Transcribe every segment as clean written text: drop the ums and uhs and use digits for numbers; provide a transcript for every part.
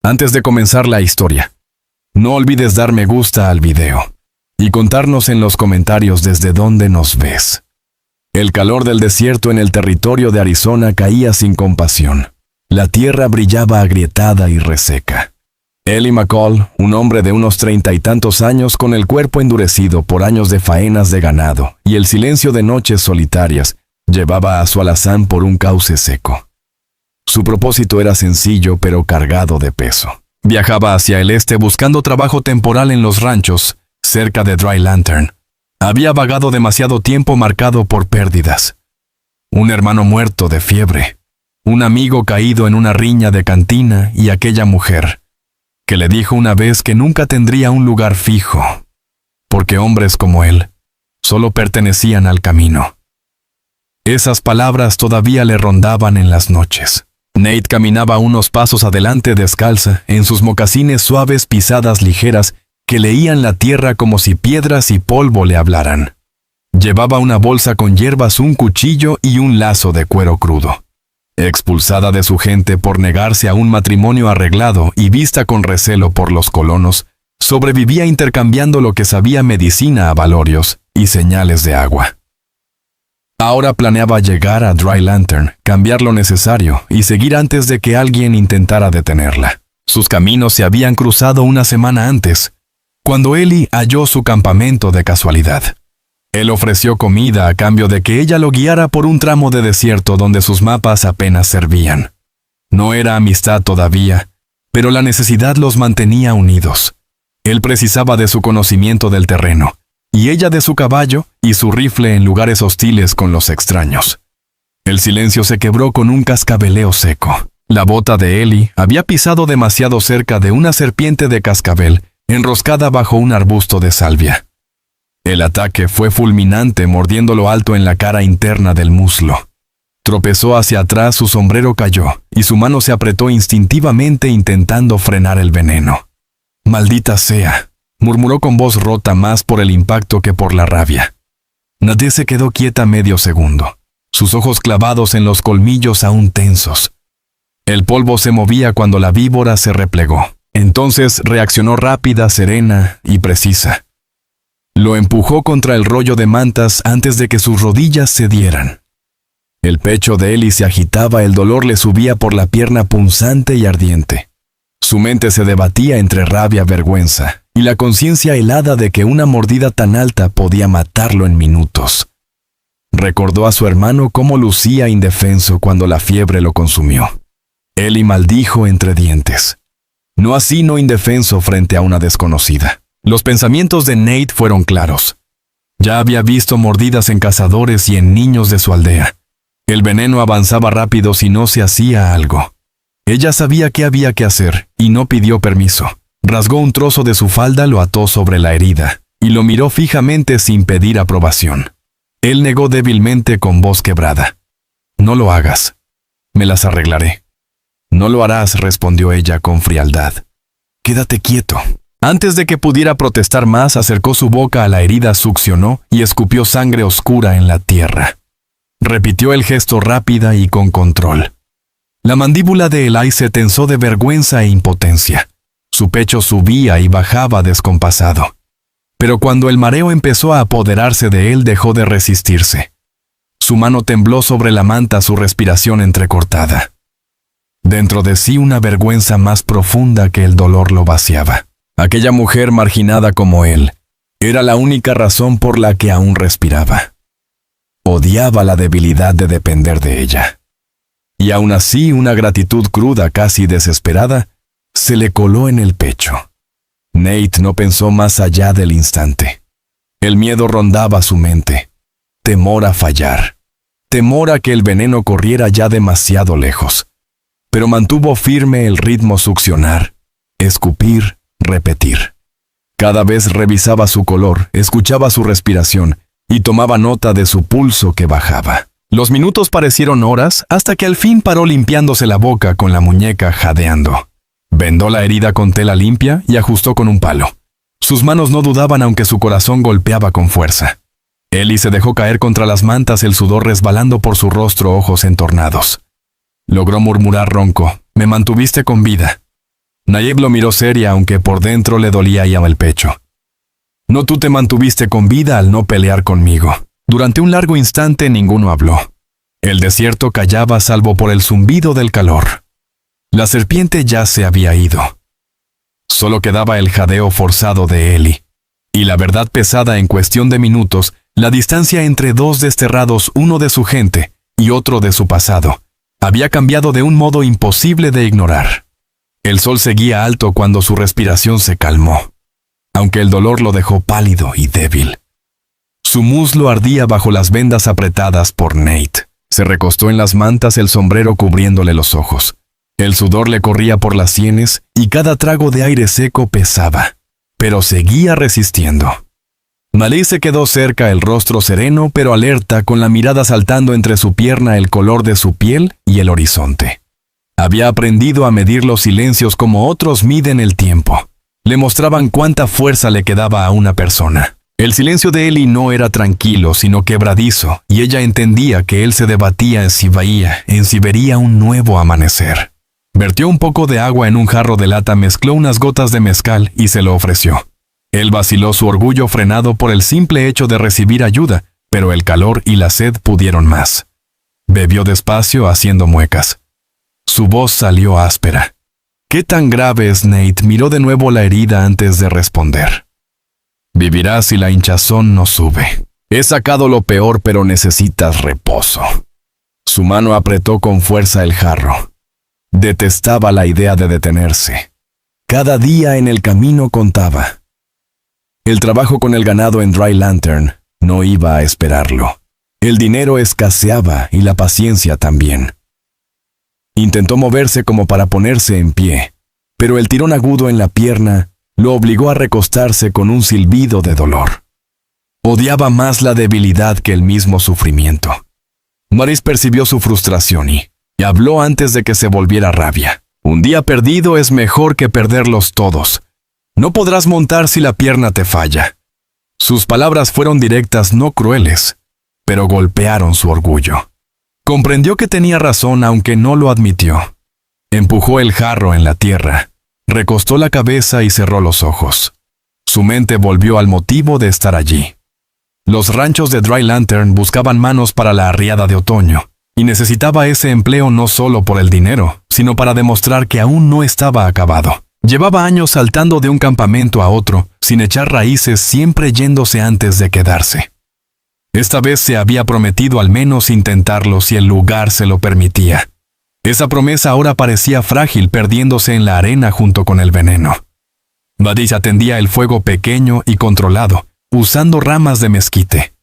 Antes de comenzar la historia, no olvides dar me gusta al video y contarnos en los comentarios desde dónde nos ves. El calor del desierto en el territorio de Arizona caía sin compasión. La tierra brillaba agrietada y reseca. Eli McCall, un hombre de unos 30 y tantos años con el cuerpo endurecido por años de faenas de ganado y el silencio de noches solitarias, llevaba a su alazán por un cauce seco. Su propósito era sencillo pero cargado de peso. Viajaba hacia el este buscando trabajo temporal en los ranchos, cerca de Dry Lantern. Había vagado demasiado tiempo marcado por pérdidas. Un hermano muerto de fiebre, un amigo caído en una riña de cantina y aquella mujer que le dijo una vez que nunca tendría un lugar fijo, porque hombres como él solo pertenecían al camino. Esas palabras todavía le rondaban en las noches. Nate caminaba unos pasos adelante descalza, en sus mocasines suaves pisadas ligeras que leían la tierra como si piedras y polvo le hablaran. Llevaba una bolsa con hierbas, un cuchillo y un lazo de cuero crudo. Expulsada de su gente por negarse a un matrimonio arreglado y vista con recelo por los colonos, sobrevivía intercambiando lo que sabía medicina a valorios y señales de agua. Ahora planeaba llegar a Dry Lantern, cambiar lo necesario y seguir antes de que alguien intentara detenerla. Sus caminos se habían cruzado una semana antes, cuando Eli halló su campamento de casualidad. Él ofreció comida a cambio de que ella lo guiara por un tramo de desierto donde sus mapas apenas servían. No era amistad todavía, pero la necesidad los mantenía unidos. Él precisaba de su conocimiento del terreno, y ella de su caballo y su rifle en lugares hostiles con los extraños. El silencio se quebró con un cascabeleo seco. La bota de Eli había pisado demasiado cerca de una serpiente de cascabel enroscada bajo un arbusto de salvia. El ataque fue fulminante, mordiéndolo alto en la cara interna del muslo. Tropezó hacia atrás, su sombrero cayó, y su mano se apretó instintivamente intentando frenar el veneno. «Maldita sea», murmuró con voz rota más por el impacto que por la rabia. Nadie se quedó quieta medio segundo, sus ojos clavados en los colmillos aún tensos. El polvo se movía cuando la víbora se replegó. Entonces reaccionó rápida, serena y precisa. Lo empujó contra el rollo de mantas antes de que sus rodillas cedieran. El pecho de Eli se agitaba, el dolor le subía por la pierna punzante y ardiente. Su mente se debatía entre rabia, vergüenza y la conciencia helada de que una mordida tan alta podía matarlo en minutos. Recordó a su hermano cómo lucía indefenso cuando la fiebre lo consumió. Eli maldijo entre dientes. No así no indefenso frente a una desconocida. Los pensamientos de Nate fueron claros. Ya había visto mordidas en cazadores y en niños de su aldea. El veneno avanzaba rápido si no se hacía algo. Ella sabía qué había que hacer y no pidió permiso. Rasgó un trozo de su falda, lo ató sobre la herida y lo miró fijamente sin pedir aprobación. Él negó débilmente con voz quebrada. «No lo hagas. Me las arreglaré». «No lo harás», respondió ella con frialdad. «Quédate quieto». Antes de que pudiera protestar más, acercó su boca a la herida, succionó y escupió sangre oscura en la tierra. Repitió el gesto rápida y con control. La mandíbula de Eli se tensó de vergüenza e impotencia. Su pecho subía y bajaba descompasado. Pero cuando el mareo empezó a apoderarse de él, dejó de resistirse. Su mano tembló sobre la manta, su respiración entrecortada. Dentro de sí una vergüenza más profunda que el dolor lo vaciaba. Aquella mujer marginada como él era la única razón por la que aún respiraba. Odiaba la debilidad de depender de ella. Y aún así una gratitud cruda, casi desesperada, se le coló en el pecho. Nate no pensó más allá del instante. El miedo rondaba su mente. Temor a fallar. Temor a que el veneno corriera ya demasiado lejos. Pero mantuvo firme el ritmo, succionar, escupir, repetir. Cada vez revisaba su color, escuchaba su respiración y tomaba nota de su pulso que bajaba. Los minutos parecieron horas hasta que al fin paró limpiándose la boca con la muñeca jadeando. Vendó la herida con tela limpia y ajustó con un palo. Sus manos no dudaban aunque su corazón golpeaba con fuerza. Eli se dejó caer contra las mantas, el sudor resbalando por su rostro, ojos entornados. Logró murmurar ronco: «Me mantuviste con vida». Nayib lo miró seria, aunque por dentro le dolía ya el pecho. No, tú te mantuviste con vida al no pelear conmigo. Durante un largo instante ninguno habló. El desierto callaba salvo por el zumbido del calor. La serpiente ya se había ido. Solo quedaba el jadeo forzado de Eli. Y la verdad pesada en cuestión de minutos, la distancia entre dos desterrados, uno de su gente y otro de su pasado, había cambiado de un modo imposible de ignorar. El sol seguía alto cuando su respiración se calmó, aunque el dolor lo dejó pálido y débil. Su muslo ardía bajo las vendas apretadas por Nate. Se recostó en las mantas, el sombrero cubriéndole los ojos. El sudor le corría por las sienes y cada trago de aire seco pesaba, pero seguía resistiendo. Malik se quedó cerca, el rostro sereno pero alerta, con la mirada saltando entre su pierna el color de su piel y el horizonte. Había aprendido a medir los silencios como otros miden el tiempo. Le mostraban cuánta fuerza le quedaba a una persona. El silencio de Eli no era tranquilo, sino quebradizo, y ella entendía que él se debatía en si vería un nuevo amanecer. Vertió un poco de agua en un jarro de lata, mezcló unas gotas de mezcal y se lo ofreció. Él vaciló, su orgullo frenado por el simple hecho de recibir ayuda, pero el calor y la sed pudieron más. Bebió despacio, haciendo muecas. Su voz salió áspera. ¿Qué tan grave es, Nate? Miró de nuevo la herida antes de responder. Vivirás si la hinchazón no sube. He sacado lo peor, pero necesitas reposo. Su mano apretó con fuerza el jarro. Detestaba la idea de detenerse. Cada día en el camino contaba. El trabajo con el ganado en Dry Lantern no iba a esperarlo. El dinero escaseaba y la paciencia también. Intentó moverse como para ponerse en pie, pero el tirón agudo en la pierna lo obligó a recostarse con un silbido de dolor. Odiaba más la debilidad que el mismo sufrimiento. Maurice percibió su frustración y habló antes de que se volviera rabia. Un día perdido es mejor que perderlos todos. No podrás montar si la pierna te falla. Sus palabras fueron directas, no crueles, pero golpearon su orgullo. Comprendió que tenía razón, aunque no lo admitió. Empujó el jarro en la tierra, recostó la cabeza y cerró los ojos. Su mente volvió al motivo de estar allí. Los ranchos de Dry Lantern buscaban manos para la arriada de otoño, y necesitaba ese empleo no solo por el dinero, sino para demostrar que aún no estaba acabado. Llevaba años saltando de un campamento a otro, sin echar raíces, siempre yéndose antes de quedarse. Esta vez se había prometido al menos intentarlo si el lugar se lo permitía. Esa promesa ahora parecía frágil, perdiéndose en la arena junto con el veneno. Badis atendía el fuego pequeño y controlado, usando ramas de mezquite.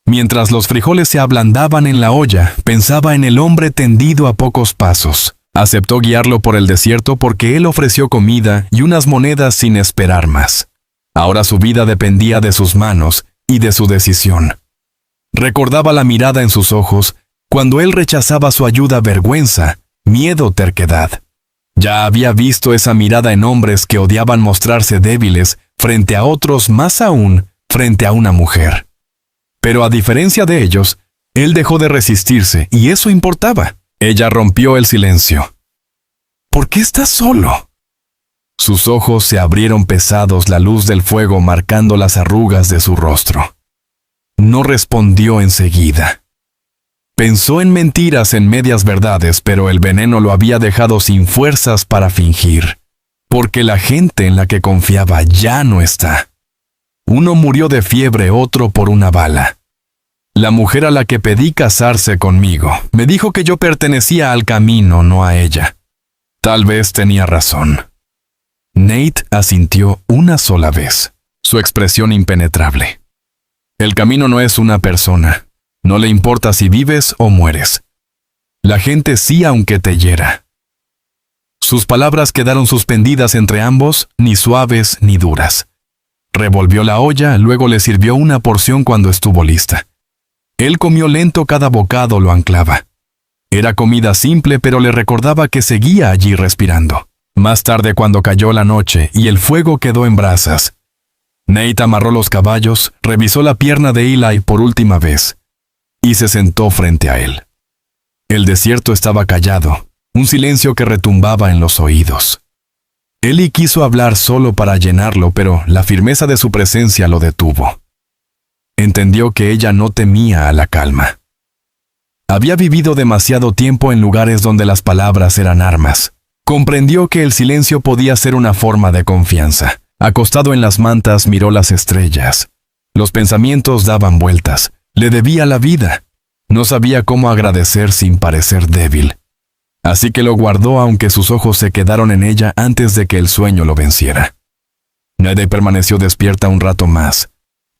Mientras los frijoles se ablandaban en la olla, pensaba en el hombre tendido a pocos pasos. Aceptó guiarlo por el desierto porque él ofreció comida y unas monedas sin esperar más. Ahora su vida dependía de sus manos y de su decisión. Recordaba la mirada en sus ojos cuando él rechazaba su ayuda, vergüenza, miedo, terquedad. Ya había visto esa mirada en hombres que odiaban mostrarse débiles frente a otros, más aún frente a una mujer. Pero a diferencia de ellos, él dejó de resistirse y eso importaba. Ella rompió el silencio. ¿Por qué estás solo? Sus ojos se abrieron pesados, la luz del fuego marcando las arrugas de su rostro. No respondió enseguida. Pensó en mentiras, en medias verdades, pero el veneno lo había dejado sin fuerzas para fingir, porque la gente en la que confiaba ya no está. Uno murió de fiebre, otro por una bala. La mujer a la que pedí casarse conmigo me dijo que yo pertenecía al camino, no a ella. Tal vez tenía razón. Nate asintió una sola vez, su expresión impenetrable. El camino no es una persona. No le importa si vives o mueres. La gente sí, aunque te hiera. Sus palabras quedaron suspendidas entre ambos, ni suaves ni duras. Revolvió la olla, luego le sirvió una porción cuando estuvo lista. Él comió lento, cada bocado lo anclaba. Era comida simple, pero le recordaba que seguía allí respirando. Más tarde, cuando cayó la noche y el fuego quedó en brasas, Nate amarró los caballos, revisó la pierna de Eli por última vez y se sentó frente a él. El desierto estaba callado, un silencio que retumbaba en los oídos. Ellie quiso hablar solo para llenarlo, pero la firmeza de su presencia lo detuvo. Entendió que ella no temía a la calma. Había vivido demasiado tiempo en lugares donde las palabras eran armas. Comprendió que el silencio podía ser una forma de confianza. Acostado en las mantas miró las estrellas. Los pensamientos daban vueltas. Le debía la vida. No sabía cómo agradecer sin parecer débil. Así que lo guardó aunque sus ojos se quedaron en ella antes de que el sueño lo venciera. Nede permaneció despierta un rato más,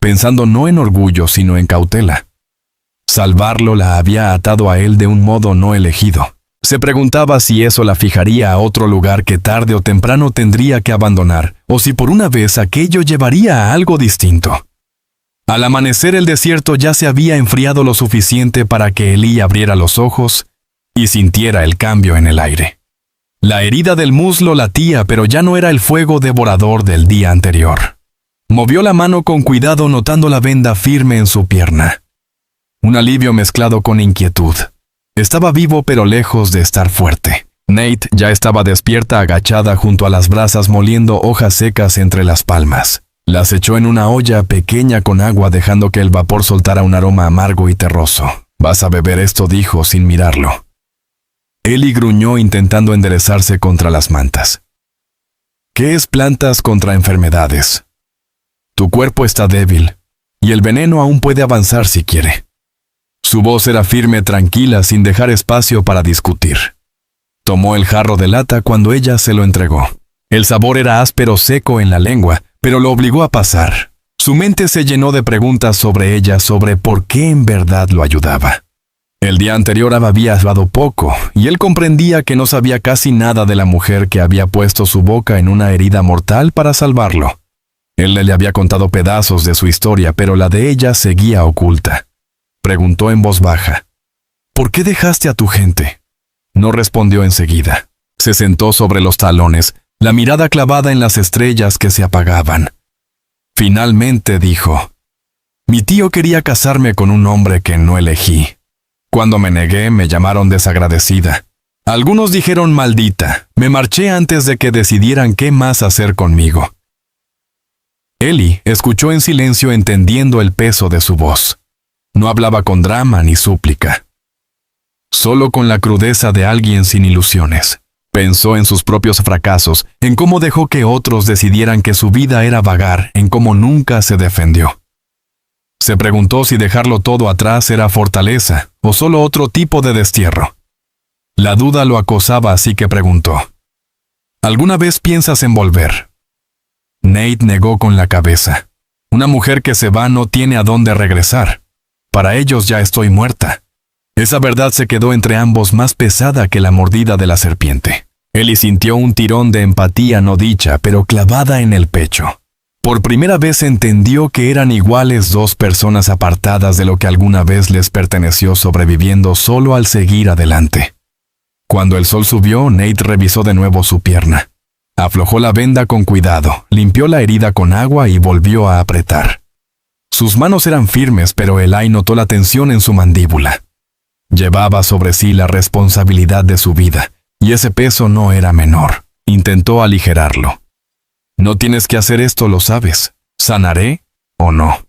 pensando no en orgullo sino en cautela. Salvarlo la había atado a él de un modo no elegido. Se preguntaba si eso la fijaría a otro lugar que tarde o temprano tendría que abandonar, o si por una vez aquello llevaría a algo distinto. Al amanecer el desierto ya se había enfriado lo suficiente para que Ellie abriera los ojos y sintiera el cambio en el aire. La herida del muslo latía, pero ya no era el fuego devorador del día anterior. Movió la mano con cuidado notando la venda firme en su pierna. Un alivio mezclado con inquietud. Estaba vivo pero lejos de estar fuerte. Nate ya estaba despierta agachada junto a las brasas moliendo hojas secas entre las palmas. Las echó en una olla pequeña con agua dejando que el vapor soltara un aroma amargo y terroso. «Vas a beber esto», dijo sin mirarlo. Ellie gruñó intentando enderezarse contra las mantas. «¿Qué es plantas contra enfermedades? Tu cuerpo está débil, y el veneno aún puede avanzar si quiere». Su voz era firme, tranquila, sin dejar espacio para discutir. Tomó el jarro de lata cuando ella se lo entregó. El sabor era áspero, seco en la lengua, pero lo obligó a pasar. Su mente se llenó de preguntas sobre ella, sobre por qué en verdad lo ayudaba. El día anterior había hablado poco, y él comprendía que no sabía casi nada de la mujer que había puesto su boca en una herida mortal para salvarlo. Él le había contado pedazos de su historia, pero la de ella seguía oculta. Preguntó en voz baja: «¿Por qué dejaste a tu gente?». No respondió enseguida. Se sentó sobre los talones, la mirada clavada en las estrellas que se apagaban. Finalmente dijo: «Mi tío quería casarme con un hombre que no elegí. Cuando me negué, me llamaron desagradecida. Algunos dijeron maldita. Me marché antes de que decidieran qué más hacer conmigo». Ellie escuchó en silencio, entendiendo el peso de su voz. No hablaba con drama ni súplica. Solo con la crudeza de alguien sin ilusiones. Pensó en sus propios fracasos, en cómo dejó que otros decidieran que su vida era vagar, en cómo nunca se defendió. Se preguntó si dejarlo todo atrás era fortaleza o solo otro tipo de destierro. La duda lo acosaba, así que preguntó: «¿Alguna vez piensas en volver?». Nate negó con la cabeza. «Una mujer que se va no tiene a dónde regresar. Para ellos ya estoy muerta». Esa verdad se quedó entre ambos más pesada que la mordida de la serpiente. Ellie sintió un tirón de empatía no dicha, pero clavada en el pecho. Por primera vez entendió que eran iguales dos personas apartadas de lo que alguna vez les perteneció, sobreviviendo solo al seguir adelante. Cuando el sol subió, Nate revisó de nuevo su pierna. Aflojó la venda con cuidado, limpió la herida con agua y volvió a apretar. Sus manos eran firmes, pero Eli notó la tensión en su mandíbula. Llevaba sobre sí la responsabilidad de su vida, y ese peso no era menor. Intentó aligerarlo. «No tienes que hacer esto, lo sabes. ¿Sanaré o no?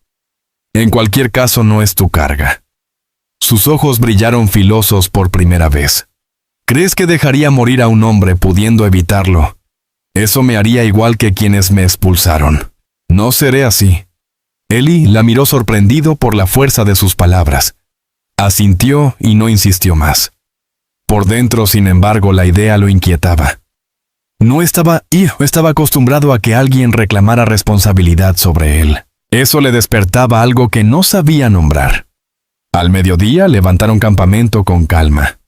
En cualquier caso, no es tu carga». Sus ojos brillaron filosos por primera vez. «¿Crees que dejaría morir a un hombre pudiendo evitarlo? Eso me haría igual que quienes me expulsaron. No seré así». Ellie la miró sorprendido por la fuerza de sus palabras. Asintió y no insistió más. Por dentro, sin embargo, la idea lo inquietaba. No estaba acostumbrado a que alguien reclamara responsabilidad sobre él. Eso le despertaba algo que no sabía nombrar. Al mediodía levantaron campamento con calma.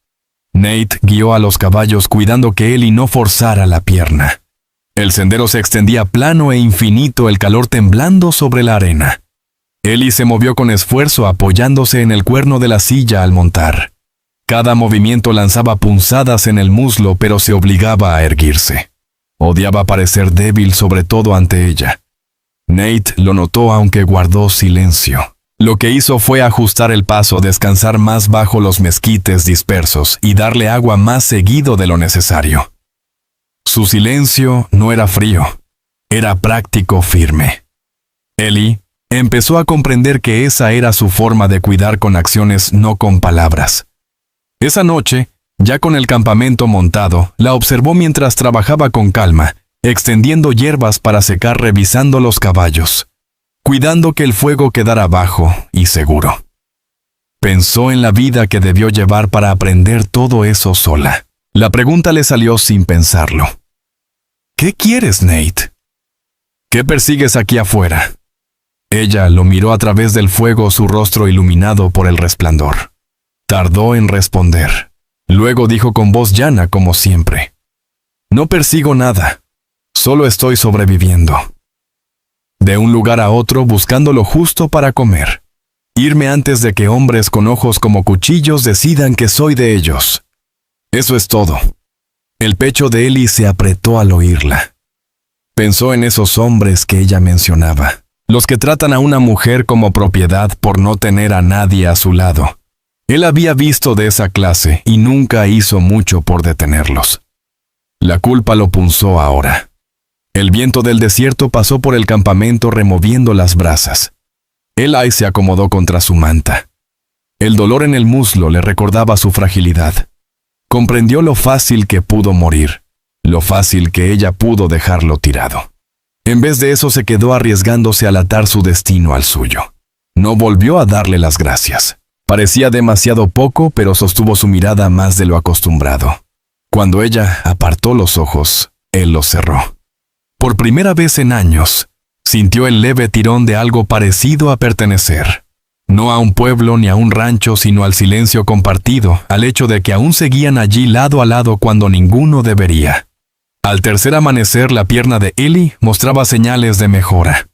Nate guió a los caballos cuidando que Ellie no forzara la pierna. El sendero se extendía plano e infinito, el calor temblando sobre la arena. Ellie se movió con esfuerzo, apoyándose en el cuerno de la silla al montar. Cada movimiento lanzaba punzadas en el muslo, pero se obligaba a erguirse. Odiaba parecer débil, sobre todo ante ella. Nate lo notó, aunque guardó silencio. Lo que hizo fue ajustar el paso, descansar más bajo los mezquites dispersos y darle agua más seguido de lo necesario. Su silencio no era frío, era práctico, firme. Eli empezó a comprender que esa era su forma de cuidar con acciones, no con palabras. Esa noche, ya con el campamento montado, la observó mientras trabajaba con calma, extendiendo hierbas para secar, revisando los caballos, cuidando que el fuego quedara bajo y seguro. Pensó en la vida que debió llevar para aprender todo eso sola. La pregunta le salió sin pensarlo. ¿Qué quieres, Nate? ¿Qué persigues aquí afuera? Ella lo miró a través del fuego, su rostro iluminado por el resplandor. Tardó en responder. Luego dijo con voz llana, como siempre: No persigo nada, solo estoy sobreviviendo. De un lugar a otro buscando lo justo para comer. Irme antes de que hombres con ojos como cuchillos decidan que soy de ellos. Eso es todo. El pecho de Eli se apretó al oírla. Pensó en esos hombres que ella mencionaba, los que tratan a una mujer como propiedad por no tener a nadie a su lado. Él había visto de esa clase y nunca hizo mucho por detenerlos. La culpa lo punzó ahora. El viento del desierto pasó por el campamento removiendo las brasas. Eli se acomodó contra su manta. El dolor en el muslo le recordaba su fragilidad. Comprendió lo fácil que pudo morir, lo fácil que ella pudo dejarlo tirado. En vez de eso se quedó arriesgándose al atar su destino al suyo. No volvió a darle las gracias. Parecía demasiado poco, pero sostuvo su mirada más de lo acostumbrado. Cuando ella apartó los ojos, él los cerró. Por primera vez en años, sintió el leve tirón de algo parecido a pertenecer. No a un pueblo ni a un rancho, sino al silencio compartido, al hecho de que aún seguían allí lado a lado cuando ninguno debería. Al tercer amanecer, la pierna de Eli mostraba señales de mejora.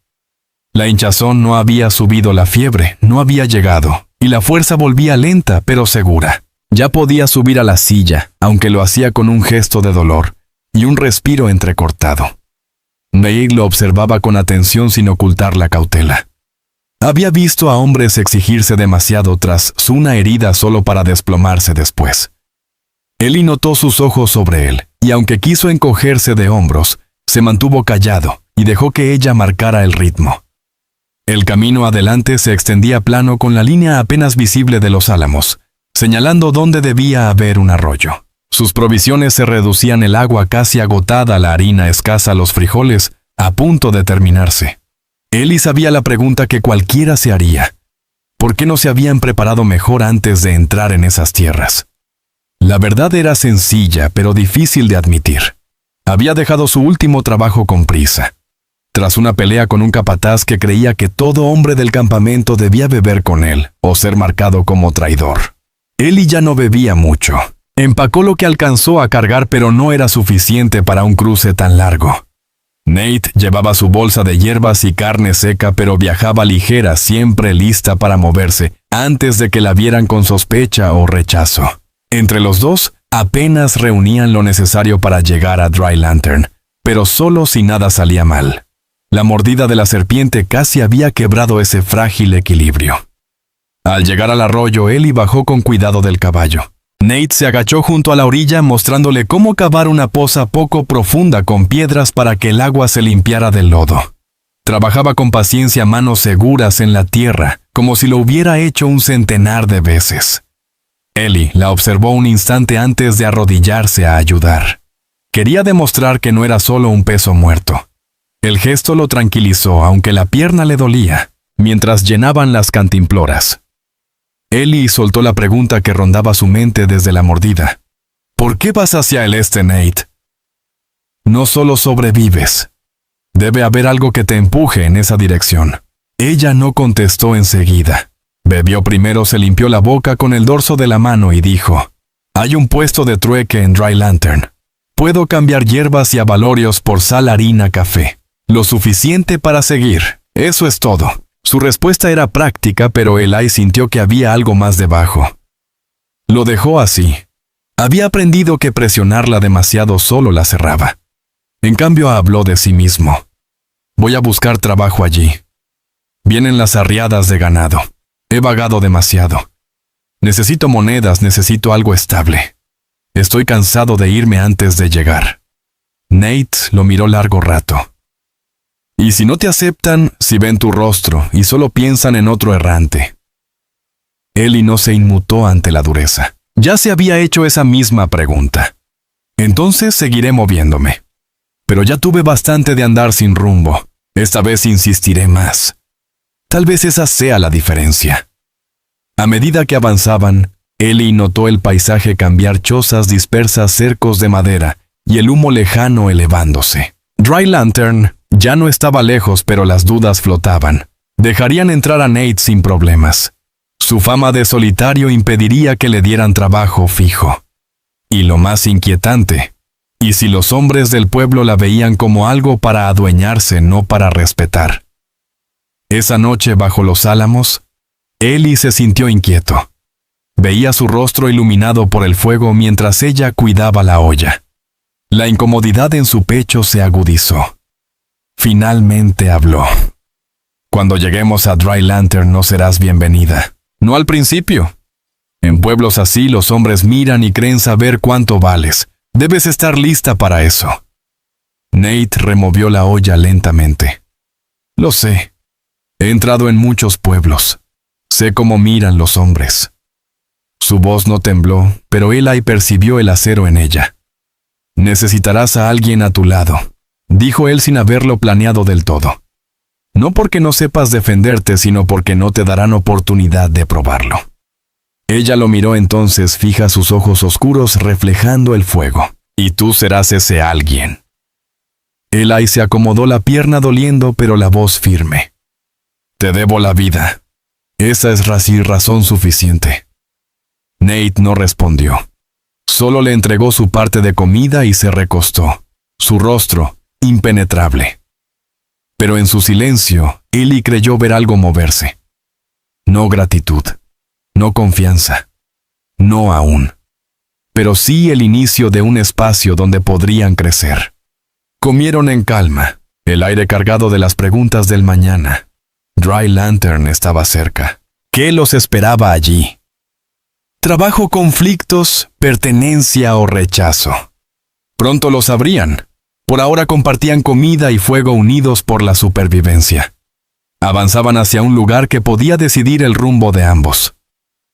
La hinchazón no había subido, la fiebre no había llegado, y la fuerza volvía lenta pero segura. Ya podía subir a la silla, aunque lo hacía con un gesto de dolor y un respiro entrecortado. Nate lo observaba con atención sin ocultar la cautela. Había visto a hombres exigirse demasiado tras una herida solo para desplomarse después. Eli notó sus ojos sobre él, y aunque quiso encogerse de hombros, se mantuvo callado y dejó que ella marcara el ritmo. El camino adelante se extendía plano con la línea apenas visible de los álamos, señalando dónde debía haber un arroyo. Sus provisiones se reducían, el agua casi agotada, la harina escasa, los frijoles a punto de terminarse. Eli sabía la pregunta que cualquiera se haría. ¿Por qué no se habían preparado mejor antes de entrar en esas tierras? La verdad era sencilla, pero difícil de admitir. Había dejado su último trabajo con prisa. Tras una pelea con un capataz que creía que todo hombre del campamento debía beber con él o ser marcado como traidor. Eli ya no bebía mucho. Empacó lo que alcanzó a cargar, pero no era suficiente para un cruce tan largo. Nate llevaba su bolsa de hierbas y carne seca, pero viajaba ligera, siempre lista para moverse, antes de que la vieran con sospecha o rechazo. Entre los dos, apenas reunían lo necesario para llegar a Dry Lantern, pero solo si nada salía mal. La mordida de la serpiente casi había quebrado ese frágil equilibrio. Al llegar al arroyo, Eli bajó con cuidado del caballo. Nate se agachó junto a la orilla, mostrándole cómo cavar una poza poco profunda con piedras para que el agua se limpiara del lodo. Trabajaba con paciencia, manos seguras en la tierra, como si lo hubiera hecho un centenar de veces. Eli la observó un instante antes de arrodillarse a ayudar. Quería demostrar que no era solo un peso muerto. El gesto lo tranquilizó, aunque la pierna le dolía, mientras llenaban las cantimploras. Eli soltó la pregunta que rondaba su mente desde la mordida. ¿Por qué vas hacia el este, Nate? No solo sobrevives. Debe haber algo que te empuje en esa dirección. Ella no contestó enseguida. Bebió primero, se limpió la boca con el dorso de la mano y dijo: Hay un puesto de trueque en Dry Lantern. Puedo cambiar hierbas y abalorios por sal, harina, café. Lo suficiente para seguir. Eso es todo. Su respuesta era práctica, pero Eli sintió que había algo más debajo. Lo dejó así. Había aprendido que presionarla demasiado solo la cerraba. En cambio, habló de sí mismo. Voy a buscar trabajo allí. Vienen las arriadas de ganado. He vagado demasiado. Necesito monedas, necesito algo estable. Estoy cansado de irme antes de llegar. Nate lo miró largo rato. ¿Y si no te aceptan, si ven tu rostro y solo piensan en otro errante? Ellie no se inmutó ante la dureza. Ya se había hecho esa misma pregunta. Entonces seguiré moviéndome. Pero ya tuve bastante de andar sin rumbo. Esta vez insistiré más. Tal vez esa sea la diferencia. A medida que avanzaban, Ellie notó el paisaje cambiar, chozas dispersas, cercos de madera y el humo lejano elevándose. Dry Lantern ya no estaba lejos, pero las dudas flotaban. Dejarían entrar a Nate sin problemas. Su fama de solitario impediría que le dieran trabajo fijo. Y lo más inquietante, ¿y si los hombres del pueblo la veían como algo para adueñarse, no para respetar? Esa noche bajo los álamos, Ellie se sintió inquieto. Veía su rostro iluminado por el fuego mientras ella cuidaba la olla. La incomodidad en su pecho se agudizó. Finalmente habló. Cuando lleguemos a Dry Lantern no serás bienvenida. No al principio. En pueblos así los hombres miran y creen saber cuánto vales. Debes estar lista para eso. Nate removió la olla lentamente. Lo sé. He entrado en muchos pueblos. Sé cómo miran los hombres. Su voz no tembló, pero Eli percibió el acero en ella. Necesitarás a alguien a tu lado, dijo él sin haberlo planeado del todo. No porque no sepas defenderte, sino porque no te darán oportunidad de probarlo. Ella lo miró entonces, fija sus ojos oscuros reflejando el fuego. Y tú serás ese alguien. Eli se acomodó la pierna doliendo, pero la voz firme. Te debo la vida. Esa es razón suficiente. Nate no respondió. Solo le entregó su parte de comida y se recostó. Su rostro, impenetrable. Pero en su silencio, Ellie creyó ver algo moverse. No gratitud, no confianza, no aún. Pero sí el inicio de un espacio donde podrían crecer. Comieron en calma, el aire cargado de las preguntas del mañana. Dry Lantern estaba cerca. ¿Qué los esperaba allí? Trabajo, conflictos, pertenencia o rechazo. Pronto lo sabrían. Por ahora compartían comida y fuego unidos por la supervivencia. Avanzaban hacia un lugar que podía decidir el rumbo de ambos.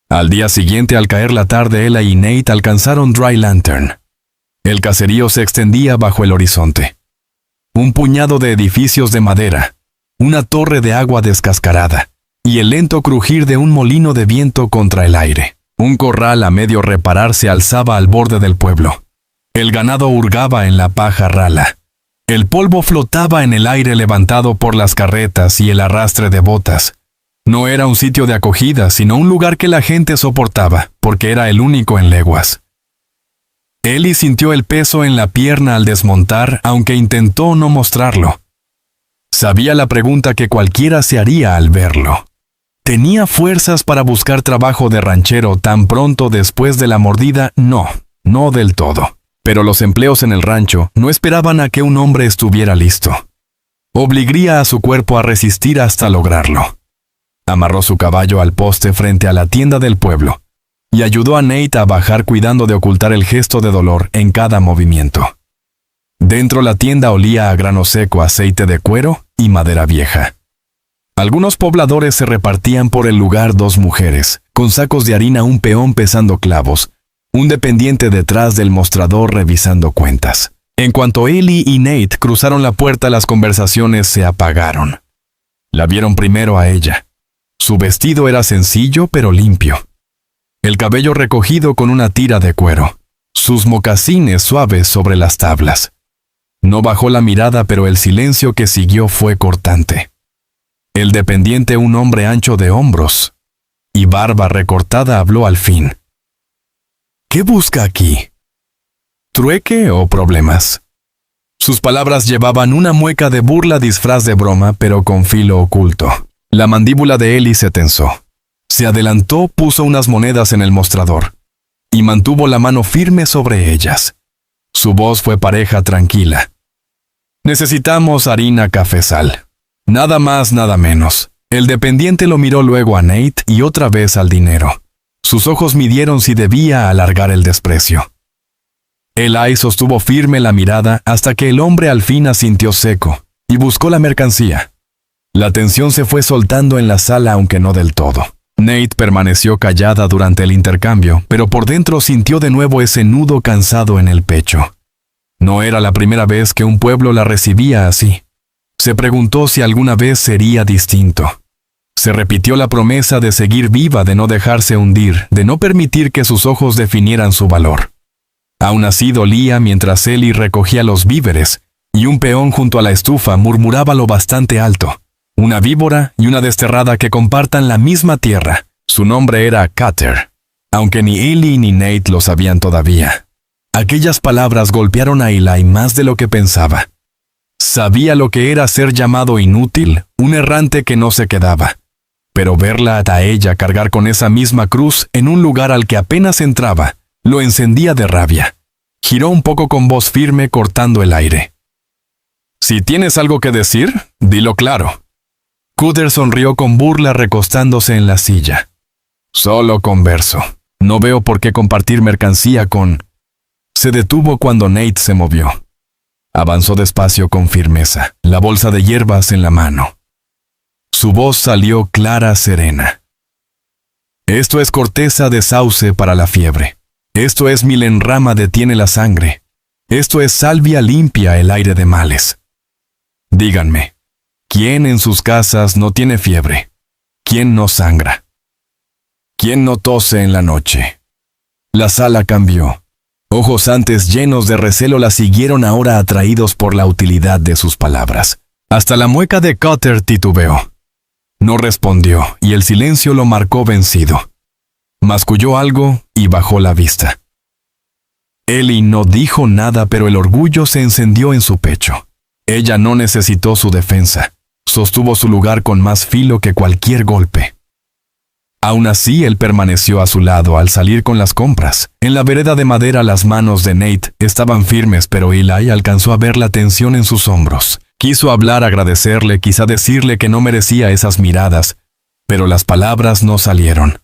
Al día siguiente, al caer la tarde, Ella y Nate alcanzaron Dry Lantern. El caserío se extendía bajo el horizonte. Un puñado de edificios de madera, una torre de agua descascarada, y el lento crujir de un molino de viento contra el aire. Un corral a medio reparar se alzaba al borde del pueblo. El ganado hurgaba en la paja rala. El polvo flotaba en el aire levantado por las carretas y el arrastre de botas. No era un sitio de acogida, sino un lugar que la gente soportaba, porque era el único en leguas. Ellie sintió el peso en la pierna al desmontar, aunque intentó no mostrarlo. Sabía la pregunta que cualquiera se haría al verlo. ¿Tenía fuerzas para buscar trabajo de ranchero tan pronto después de la mordida? No del todo. Pero los empleos en el rancho no esperaban a que un hombre estuviera listo. Obligaría a su cuerpo a resistir hasta lograrlo. Amarró su caballo al poste frente a la tienda del pueblo y ayudó a Nate a bajar cuidando de ocultar el gesto de dolor en cada movimiento. Dentro la tienda olía a grano seco, aceite de cuero y madera vieja. Algunos pobladores se repartían por el lugar, dos mujeres, con sacos de harina, un peón pesando clavos, un dependiente detrás del mostrador revisando cuentas. En cuanto Ellie y Nate cruzaron la puerta, las conversaciones se apagaron. La vieron primero a ella. Su vestido era sencillo pero limpio. El cabello recogido con una tira de cuero. Sus mocasines suaves sobre las tablas. No bajó la mirada, pero el silencio que siguió fue cortante. El dependiente, un hombre ancho de hombros y barba recortada, habló al fin. ¿Qué busca aquí? ¿Trueque o problemas? Sus palabras llevaban una mueca de burla, disfraz de broma, pero con filo oculto. La mandíbula de Ellie se tensó. Se adelantó, puso unas monedas en el mostrador y mantuvo la mano firme sobre ellas. Su voz fue pareja, tranquila. Necesitamos harina, café, sal. Nada más, nada menos. El dependiente lo miró luego a Nate y otra vez al dinero. Sus ojos midieron si debía alargar el desprecio. Eli sostuvo firme la mirada hasta que el hombre al fin asintió seco y buscó la mercancía. La tensión se fue soltando en la sala, aunque no del todo. Nate permaneció callada durante el intercambio, pero por dentro sintió de nuevo ese nudo cansado en el pecho. No era la primera vez que un pueblo la recibía así. Se preguntó si alguna vez sería distinto. Se repitió la promesa de seguir viva, de no dejarse hundir, de no permitir que sus ojos definieran su valor. Aún así dolía mientras Eli recogía los víveres, y un peón junto a la estufa murmuraba lo bastante alto. Una víbora y una desterrada que compartan la misma tierra. Su nombre era Cutter, aunque ni Eli ni Nate lo sabían todavía. Aquellas palabras golpearon a Eli más de lo que pensaba. Sabía lo que era ser llamado inútil, un errante que no se quedaba. Pero verla a ella cargar con esa misma cruz en un lugar al que apenas entraba, lo encendía de rabia. Giró un poco con voz firme, cortando el aire. «Si tienes algo que decir, dilo claro». Cutter sonrió con burla recostándose en la silla. «Solo converso. No veo por qué compartir mercancía con...» Se detuvo cuando Nate se movió. Avanzó despacio con firmeza, la bolsa de hierbas en la mano. Su voz salió clara, serena. «Esto es corteza de sauce para la fiebre. Esto es milenrama detiene la sangre. Esto es salvia limpia el aire de males. Díganme, ¿quién en sus casas no tiene fiebre? ¿Quién no sangra? ¿Quién no tose en la noche?» La sala cambió. Ojos antes llenos de recelo la siguieron, ahora atraídos por la utilidad de sus palabras. Hasta la mueca de Cutter titubeó. No respondió, y el silencio lo marcó vencido. Masculló algo y bajó la vista. Eli no dijo nada, pero el orgullo se encendió en su pecho. Ella no necesitó su defensa. Sostuvo su lugar con más filo que cualquier golpe. Aún así, él permaneció a su lado al salir con las compras. En la vereda de madera las manos de Nate estaban firmes, pero Eli alcanzó a ver la tensión en sus hombros. Quiso hablar, agradecerle, quizá decirle que no merecía esas miradas, pero las palabras no salieron.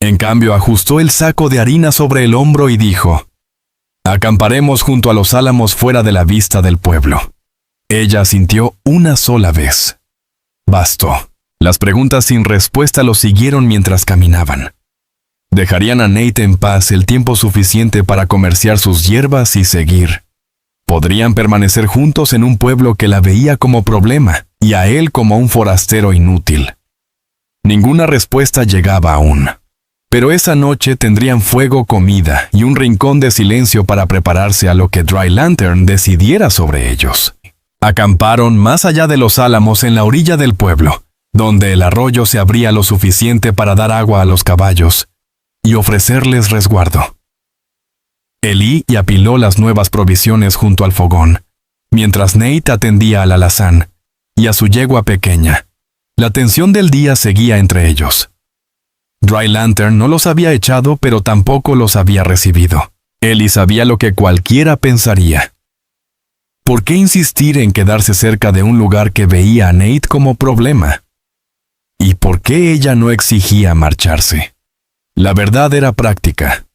En cambio, ajustó el saco de harina sobre el hombro y dijo: «Acamparemos junto a los álamos fuera de la vista del pueblo». Ella asintió una sola vez. Bastó. Las preguntas sin respuesta lo siguieron mientras caminaban. Dejarían a Nate en paz el tiempo suficiente para comerciar sus hierbas y seguir. Podrían permanecer juntos en un pueblo que la veía como problema y a él como un forastero inútil. Ninguna respuesta llegaba aún. Pero esa noche tendrían fuego, comida y un rincón de silencio para prepararse a lo que Dry Lantern decidiera sobre ellos. Acamparon más allá de los álamos en la orilla del pueblo, donde el arroyo se abría lo suficiente para dar agua a los caballos y ofrecerles resguardo. Eli apiló las nuevas provisiones junto al fogón, mientras Nate atendía al alazán y a su yegua pequeña. La tensión del día seguía entre ellos. Dry Lantern no los había echado, pero tampoco los había recibido. Eli sabía lo que cualquiera pensaría. ¿Por qué insistir en quedarse cerca de un lugar que veía a Nate como problema? ¿Y por qué ella no exigía marcharse? La verdad era práctica.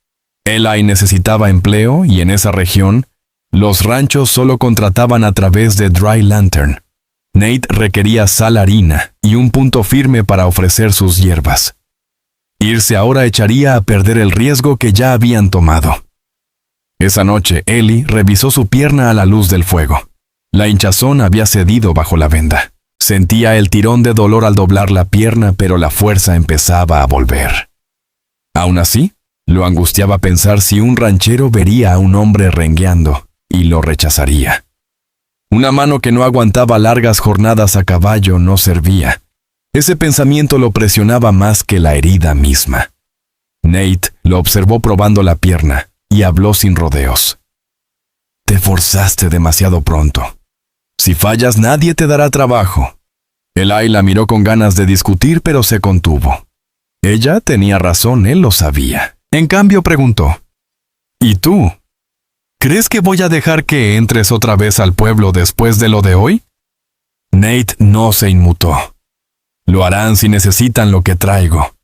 Eli necesitaba empleo y en esa región, los ranchos solo contrataban a través de Dry Lantern. Nate requería sal, harina y un punto firme para ofrecer sus hierbas. Irse ahora echaría a perder el riesgo que ya habían tomado. Esa noche, Eli revisó su pierna a la luz del fuego. La hinchazón había cedido bajo la venda. Sentía el tirón de dolor al doblar la pierna, pero la fuerza empezaba a volver. Aún así, lo angustiaba pensar si un ranchero vería a un hombre rengueando y lo rechazaría. Una mano que no aguantaba largas jornadas a caballo no servía. Ese pensamiento lo presionaba más que la herida misma. Nate lo observó probando la pierna y habló sin rodeos. «Te forzaste demasiado pronto. Si fallas, nadie te dará trabajo». Eli la miró con ganas de discutir, pero se contuvo. Ella tenía razón, él lo sabía. En cambio preguntó: «¿Y tú? ¿Crees que voy a dejar que entres otra vez al pueblo después de lo de hoy?» Nate no se inmutó. «Lo harán si necesitan lo que traigo.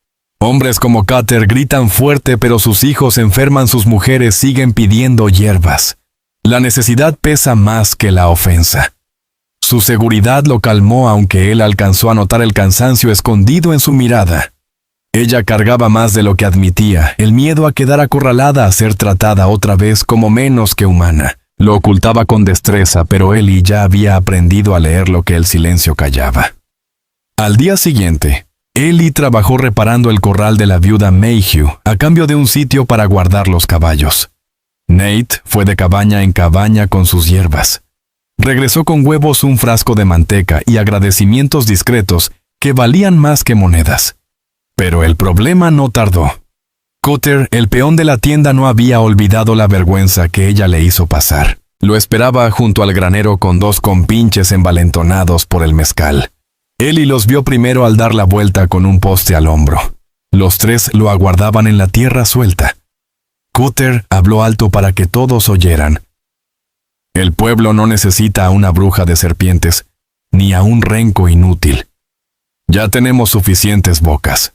Hombres como Cutter gritan fuerte, pero sus hijos enferman, sus mujeres siguen pidiendo hierbas. La necesidad pesa más que la ofensa. Su seguridad lo calmó, aunque él alcanzó a notar el cansancio escondido en su mirada. Ella cargaba más de lo que admitía, el miedo a quedar acorralada, a ser tratada otra vez como menos que humana. Lo ocultaba con destreza, pero Ellie ya había aprendido a leer lo que el silencio callaba. Al día siguiente, Ellie trabajó reparando el corral de la viuda Mayhew a cambio de un sitio para guardar los caballos. Nate fue de cabaña en cabaña con sus hierbas. Regresó con huevos, un frasco de manteca y agradecimientos discretos que valían más que monedas. Pero el problema no tardó. Cutter, el peón de la tienda, no había olvidado la vergüenza que ella le hizo pasar. Lo esperaba junto al granero con 2 compinches envalentonados por el mezcal. Ellie los vio primero al dar la vuelta con un poste al hombro. Los 3 lo aguardaban en la tierra suelta. Cutter habló alto para que todos oyeran. El pueblo no necesita a una bruja de serpientes, ni a un renco inútil. Ya tenemos suficientes bocas.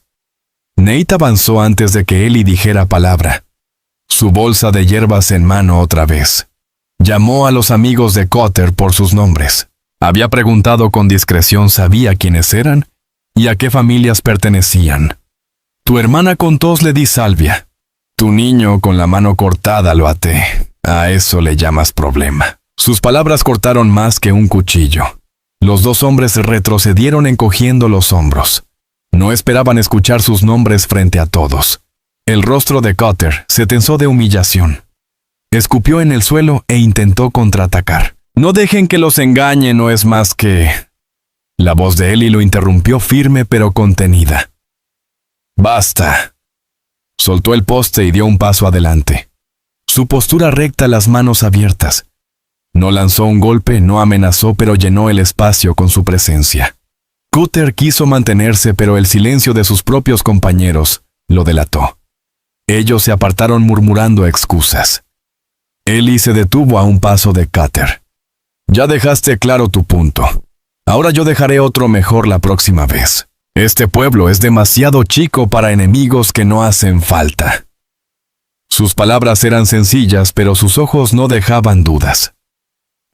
Nate avanzó antes de que Ellie dijera palabra. Su bolsa de hierbas en mano otra vez. Llamó a los amigos de Cutter por sus nombres. Había preguntado con discreción, sabía quiénes eran y a qué familias pertenecían. Tu hermana con tos le di salvia. Tu niño con la mano cortada lo até. A eso le llamas problema. Sus palabras cortaron más que un cuchillo. Los 2 hombres retrocedieron encogiendo los hombros. No esperaban escuchar sus nombres frente a todos. El rostro de Cutter se tensó de humillación. Escupió en el suelo e intentó contraatacar. No dejen que los engañe, no es más que... La voz de Ellie lo interrumpió, firme pero contenida. Basta. Soltó el poste y dio un paso adelante. Su postura recta, las manos abiertas. No lanzó un golpe, no amenazó, pero llenó el espacio con su presencia. Cutter quiso mantenerse, pero el silencio de sus propios compañeros lo delató. Ellos se apartaron murmurando excusas. Ellie se detuvo a un paso de Cutter. Ya dejaste claro tu punto. Ahora yo dejaré otro mejor la próxima vez. Este pueblo es demasiado chico para enemigos que no hacen falta. Sus palabras eran sencillas, pero sus ojos no dejaban dudas.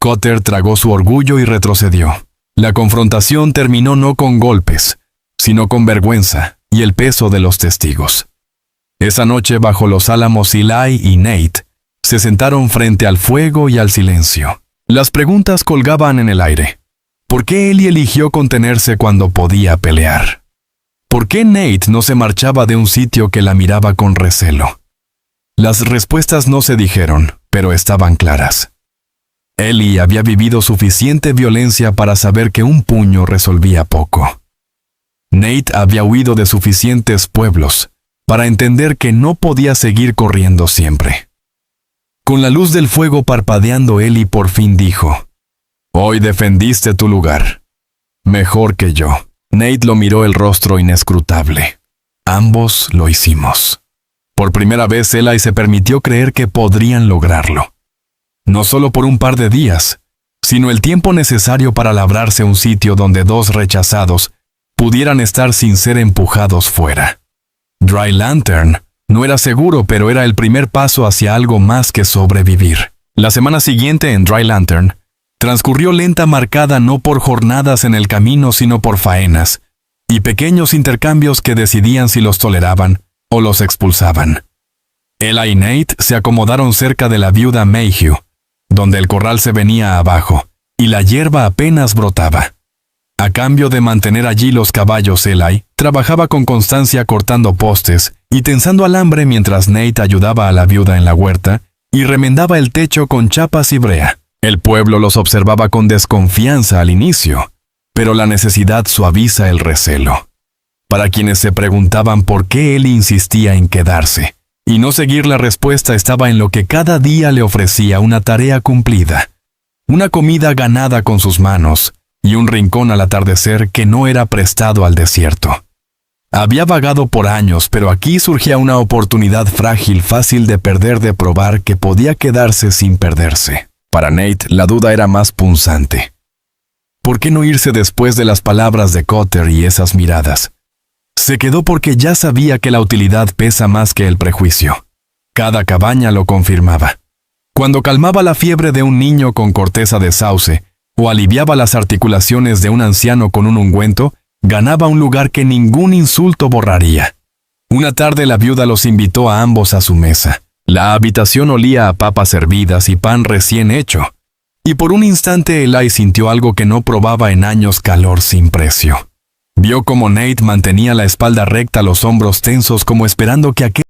Cutter tragó su orgullo y retrocedió. La confrontación terminó no con golpes, sino con vergüenza y el peso de los testigos. Esa noche, bajo los álamos, Eli y Nate se sentaron frente al fuego y al silencio. Las preguntas colgaban en el aire. ¿Por qué Ellie eligió contenerse cuando podía pelear? ¿Por qué Nate no se marchaba de un sitio que la miraba con recelo? Las respuestas no se dijeron, pero estaban claras. Ellie había vivido suficiente violencia para saber que un puño resolvía poco. Nate había huido de suficientes pueblos para entender que no podía seguir corriendo siempre. Con la luz del fuego parpadeando, Ellie por fin dijo: «Hoy defendiste tu lugar. Mejor que yo». Nate lo miró, el rostro inescrutable. Ambos lo hicimos. Por primera vez, Eli se permitió creer que podrían lograrlo. No solo por un par de días, sino el tiempo necesario para labrarse un sitio donde 2 rechazados pudieran estar sin ser empujados fuera. Dry Lantern no era seguro, pero era el primer paso hacia algo más que sobrevivir. La semana siguiente en Dry Lantern transcurrió lenta, marcada no por jornadas en el camino, sino por faenas y pequeños intercambios que decidían si los toleraban o los expulsaban. Eli y Nate se acomodaron cerca de la viuda Mayhew, donde el corral se venía abajo y la hierba apenas brotaba. A cambio de mantener allí los caballos, Eli trabajaba con constancia cortando postes y tensando alambre, mientras Nate ayudaba a la viuda en la huerta y remendaba el techo con chapas y brea. El pueblo los observaba con desconfianza al inicio, pero la necesidad suaviza el recelo. Para quienes se preguntaban por qué él insistía en quedarse y no seguir, la respuesta estaba en lo que cada día le ofrecía: una tarea cumplida, una comida ganada con sus manos y un rincón al atardecer que no era prestado al desierto. Había vagado por años, pero aquí surgía una oportunidad frágil, fácil de perder, de probar que podía quedarse sin perderse. Para Nate, la duda era más punzante. ¿Por qué no irse después de las palabras de Cutter y esas miradas? Se quedó porque ya sabía que la utilidad pesa más que el prejuicio. Cada cabaña lo confirmaba. Cuando calmaba la fiebre de un niño con corteza de sauce, o aliviaba las articulaciones de un anciano con un ungüento, ganaba un lugar que ningún insulto borraría. Una tarde la viuda los invitó a ambos a su mesa. La habitación olía a papas hervidas y pan recién hecho. Y por un instante Eli sintió algo que no probaba en años: calor sin precio. Vio cómo Nate mantenía la espalda recta, los hombros tensos, como esperando que aquel